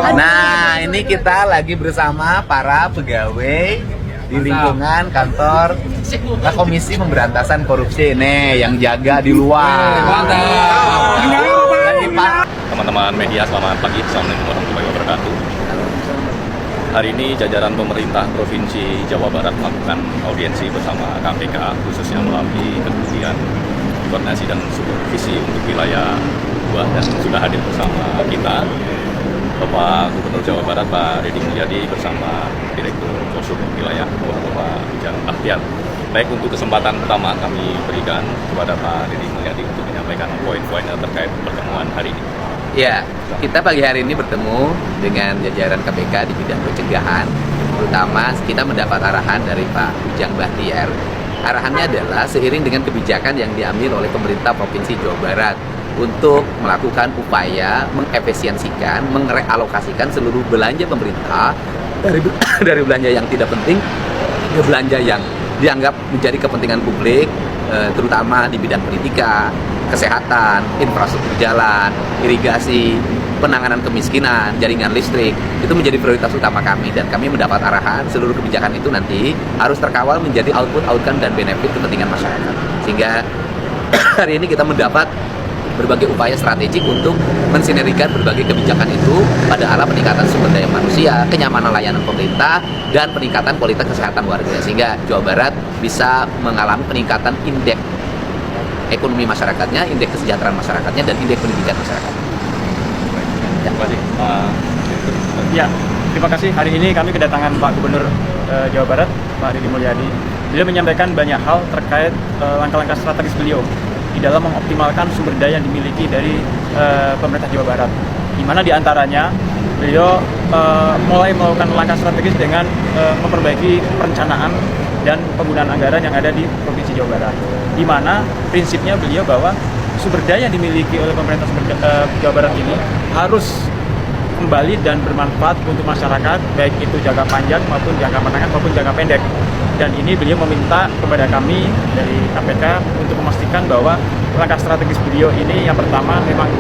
Nah, ini kita lagi bersama para pegawai di lingkungan kantor Komisi Pemberantasan Korupsi. Nih, yang jaga di luar. Teman-teman media, selamat pagi. Assalamualaikum warahmatullahi wabarakatuh. Hari ini jajaran pemerintah Provinsi Jawa Barat melakukan audiensi bersama KPK, khususnya melalui kemudian koordinasi dan supervisi untuk wilayah 2, dan sudah hadir bersama kita Bapak Gubernur Jawa Barat Pak Deddy Mulyadi bersama Direktur Kosub wilayah 2 Bapak Ujang Bahtiar. Baik, untuk kesempatan pertama kami berikan kepada Pak Deddy Mulyadi untuk menyampaikan poin-poin terkait pertemuan hari ini. Ya, kita pagi hari ini bertemu dengan jajaran KPK di bidang pencegahan. Terutama kita mendapat arahan dari Pak Ujang Bahtiar. Arahannya adalah seiring dengan kebijakan yang diambil oleh pemerintah Provinsi Jawa Barat untuk melakukan upaya mengefisiensikan, merealokasikan seluruh belanja pemerintah dari belanja yang tidak penting ke belanja yang dianggap menjadi kepentingan publik, terutama di bidang pendidikan, kesehatan, infrastruktur jalan, irigasi, penanganan kemiskinan, jaringan listrik. Itu menjadi prioritas utama kami, dan kami mendapat arahan seluruh kebijakan itu nanti harus terkawal menjadi output, outcome, dan benefit kepentingan masyarakat. Sehingga hari ini kita mendapat berbagai upaya strategik untuk mensinergikan berbagai kebijakan itu pada arah peningkatan sumber daya manusia, kenyamanan layanan pemerintah, dan peningkatan kualitas kesehatan warga, sehingga Jawa Barat bisa mengalami peningkatan indeks ekonomi masyarakatnya, indeks kesejahteraan masyarakatnya, dan indeks pendidikan masyarakat. Terima kasih. Ya, terima kasih. Hari ini kami kedatangan Pak Gubernur Jawa Barat, Pak Deddy Mulyadi. Beliau menyampaikan banyak hal terkait langkah-langkah strategis beliau di dalam mengoptimalkan sumber daya yang dimiliki dari pemerintah Jawa Barat. Di mana diantaranya beliau mulai melakukan langkah strategis dengan memperbaiki perencanaan dan penggunaan anggaran yang ada di Provinsi Jawa Barat. Di mana prinsipnya beliau bahwa sumber daya yang dimiliki oleh pemerintah Jawa Barat ini harus kembali dan bermanfaat untuk masyarakat, baik itu jangka panjang maupun jangka menengah maupun jangka pendek. Dan ini beliau meminta kepada kami dari KPK untuk memastikan bahwa langkah strategis beliau ini yang pertama memang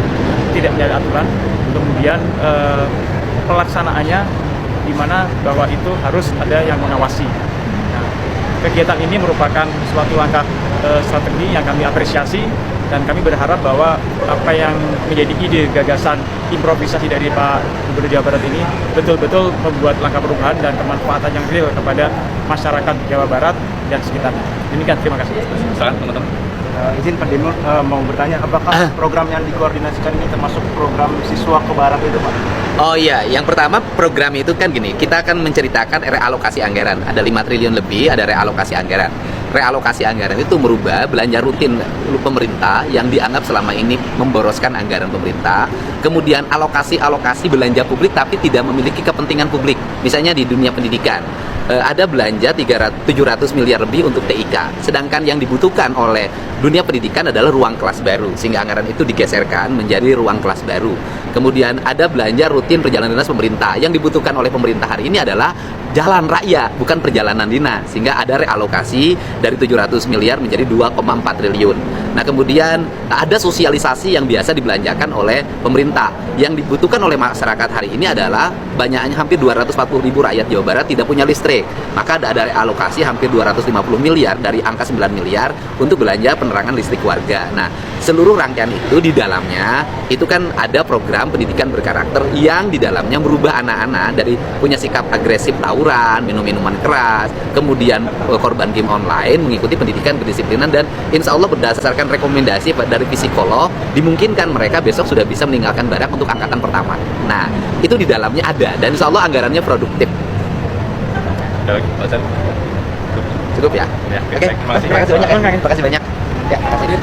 tidak menyalahi aturan, kemudian pelaksanaannya di mana bahwa itu harus ada yang mengawasi. Nah, kegiatan ini merupakan suatu langkah strategi yang kami apresiasi, dan kami berharap bahwa apa yang menjadi ide, gagasan, improvisasi dari Pak Gubernur Jawa Barat ini betul-betul membuat langkah perubahan dan kemanfaatan yang real kepada masyarakat Jawa Barat dan sekitarnya. Demikian, terima kasih. Silakan teman-teman. Izin Pak Denur mau bertanya, apakah program yang dikoordinasikan ini termasuk program siswa ke Barat itu, Pak? Oh iya, yang pertama program itu kan gini, kita akan menceritakan realokasi anggaran. Ada 5 triliun lebih, ada realokasi anggaran. Realokasi anggaran itu merubah belanja rutin pemerintah yang dianggap selama ini memboroskan anggaran pemerintah. Kemudian alokasi belanja publik tapi tidak memiliki kepentingan publik. Misalnya di dunia pendidikan, ada belanja 700 miliar lebih untuk TIK. Sedangkan yang dibutuhkan oleh dunia pendidikan adalah ruang kelas baru, sehingga anggaran itu digeserkan menjadi ruang kelas baru. Kemudian ada belanja rutin perjalanan dinas pemerintah. Yang dibutuhkan oleh pemerintah hari ini adalah jalan raya, bukan perjalanan dinas, sehingga ada realokasi dari 700 miliar menjadi 2,4 triliun. Nah, kemudian ada sosialisasi yang biasa dibelanjakan oleh pemerintah. Yang dibutuhkan oleh masyarakat hari ini adalah banyaknya hampir 240 ribu rakyat Jawa Barat tidak punya listrik. Maka ada realokasi hampir 250 miliar dari angka 9 miliar untuk belanja penerangan listrik warga. Nah, seluruh rangkaian itu di dalamnya itu kan ada program pendidikan berkarakter yang di dalamnya merubah anak-anak dari punya sikap agresif tawuran, minum-minuman keras, kemudian korban game online, mengikuti pendidikan kedisiplinan, dan insya Allah berdasarkan rekomendasi dari psikolog dimungkinkan mereka besok sudah bisa meninggalkan barak untuk angkatan pertama. Nah, itu di dalamnya ada, dan insya Allah anggarannya produktif. Ada lagi, Pak San? Cukup ya? Ya, Oke, terima kasih. terima kasih banyak. Terima kasih banyak. Ya, terima kasih.